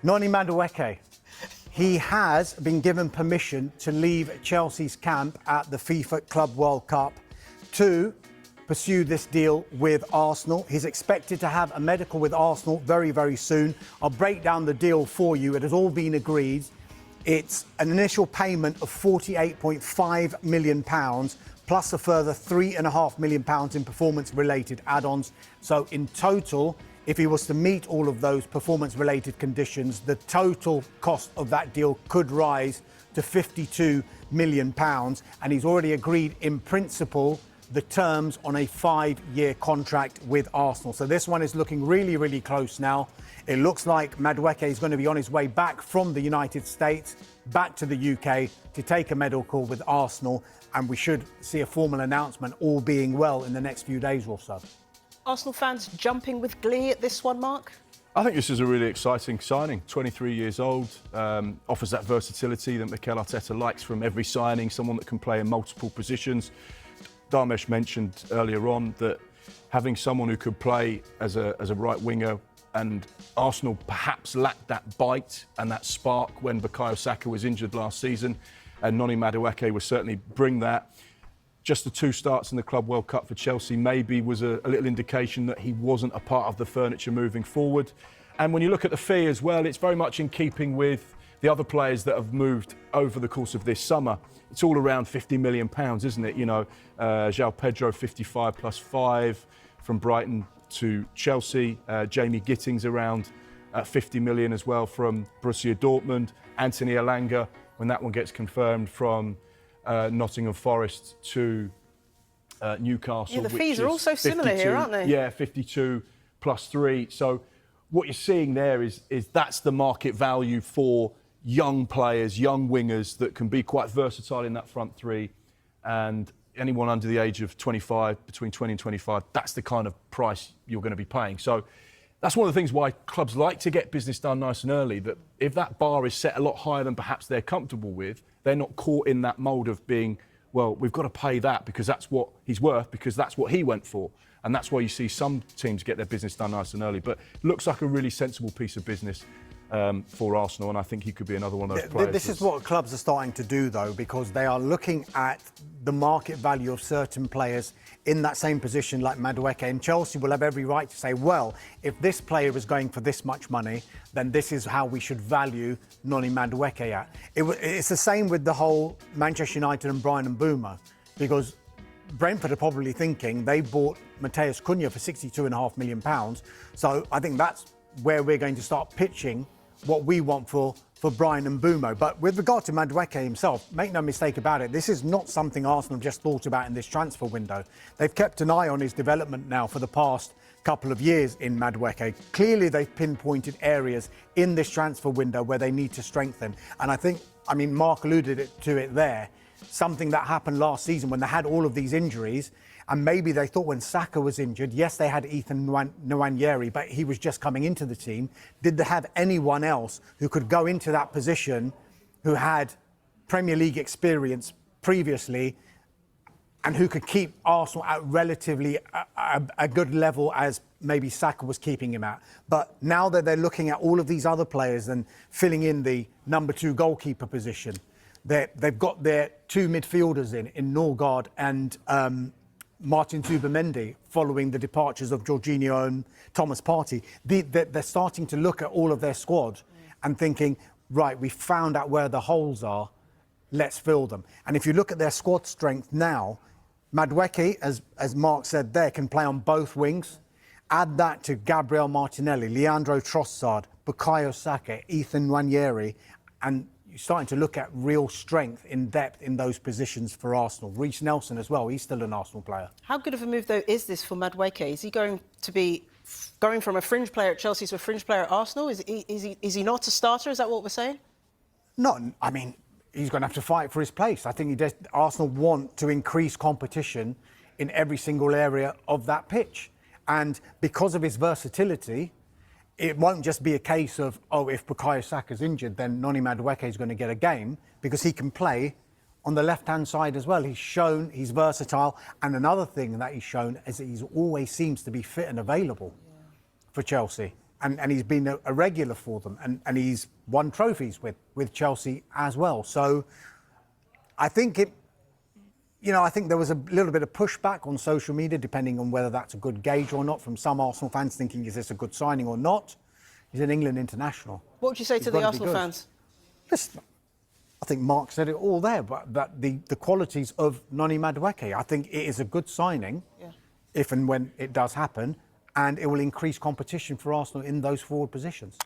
Noni Madueke. He has been given permission to leave Chelsea's camp at the FIFA Club World Cup to pursue this deal with Arsenal. He's expected to have a medical with Arsenal very, very soon. I'll break down the deal for you. It has all been agreed. It's an initial payment of £48.5 million plus a further £3.5 million in performance-related add-ons. So in total, if he was to meet all of those performance-related conditions, the total cost of that deal could rise to £52 million. And he's already agreed in principle the terms on a 5-year contract with Arsenal. So this one is looking really, really close now. It looks like Madueke is going to be on his way back from the United States, back to the UK to take a medical with Arsenal. And we should see a formal announcement, all being well, in the next few days or so. Arsenal fans jumping with glee at this one, Mark? I think this is a really exciting signing. 23 years old, offers that versatility that Mikel Arteta likes from every signing, someone that can play in multiple positions. Dharmesh mentioned earlier on that having someone who could play as a right winger, and Arsenal perhaps lacked that bite and that spark when Bukayo Saka was injured last season, and Noni Madueke will certainly bring that. Just the 2 starts in the Club World Cup for Chelsea maybe was a little indication that he wasn't a part of the furniture moving forward. And when you look at the fee as well, it's very much in keeping with the other players that have moved over the course of this summer. It's all around £50 million, isn't it? You know, João Pedro 55 plus 5 from Brighton to Chelsea. Jamie Gittings around 50 million as well from Borussia Dortmund. Anthony Elanga, when that one gets confirmed, from Nottingham Forest to Newcastle. Yeah, the fees are also similar here, aren't they? Yeah, 52 plus 3. So what you're seeing there is that's the market value for young players, young wingers that can be quite versatile in that front 3. And anyone under the age of 25, between 20 and 25, that's the kind of price you're going to be paying. So that's one of the things why clubs like to get business done nice and early, that if that bar is set a lot higher than perhaps they're comfortable with, they're not caught in that mould of being, well, we've got to pay that because that's what he's worth, because that's what he went for. And that's why you see some teams get their business done nice and early. But it looks like a really sensible piece of business for Arsenal, and I think he could be another one of those players. This is what clubs are starting to do, though, because they are looking at the market value of certain players in that same position like Madueke. And Chelsea will have every right to say, well, if this player is going for this much money, then this is how we should value Noni Madueke at. It's the same with the whole Manchester United and Brian Mbeumo, because Brentford are probably thinking they bought Matheus Cunha for £62.5 million. So I think that's where we're going to start pitching what we want for Brian Mbeumo. But with regard to Madueke himself, make no mistake about it, this is not something Arsenal just thought about in this transfer window. They've kept an eye on his development now for the past couple of years in Madueke. Clearly, they've pinpointed areas in this transfer window where they need to strengthen. And I think, Mark alluded to it there, something that happened last season when they had all of these injuries. And maybe they thought when Saka was injured, yes, they had Ethan Nwaneri, but he was just coming into the team. Did they have anyone else who could go into that position who had Premier League experience previously and who could keep Arsenal at relatively a good level as maybe Saka was keeping him at? But now that they're looking at all of these other players and filling in the number 2 goalkeeper position, they've got their 2 midfielders in Norgard and Martin Zubimendi, following the departures of Jorginho and Thomas Partey. They're starting to look at all of their squad and thinking, right, we've found out where the holes are, let's fill them. And if you look at their squad strength now, Madueke, as Mark said there, can play on both wings. Add that to Gabriel Martinelli, Leandro Trossard, Bukayo Saka, Ethan Nwaneri, and you're starting to look at real strength in depth in those positions for Arsenal. Reece Nelson as well, he's still an Arsenal player. How good of a move, though, is this for Madueke? Is he going to be going from a fringe player at Chelsea to a fringe player at Arsenal? Is he not a starter? Is that what we're saying? No, he's going to have to fight for his place. I think Arsenal want to increase competition in every single area of that pitch. And because of his versatility, it won't just be a case of, if Bukayo Saka's injured, then Noni Madueke is going to get a game, because he can play on the left-hand side as well. He's shown he's versatile. And another thing that he's shown is that he always seems to be fit and available for Chelsea. and he's been a regular for them, and he's won trophies with Chelsea as well. So I think I think there was a little bit of pushback on social media, depending on whether that's a good gauge or not, from some Arsenal fans thinking, is this a good signing or not? He's an England international. What would you say to the Arsenal fans? Listen, I think Mark said it all there, but the qualities of Noni Madueke, I think it is a good signing, if and when it does happen, and it will increase competition for Arsenal in those forward positions.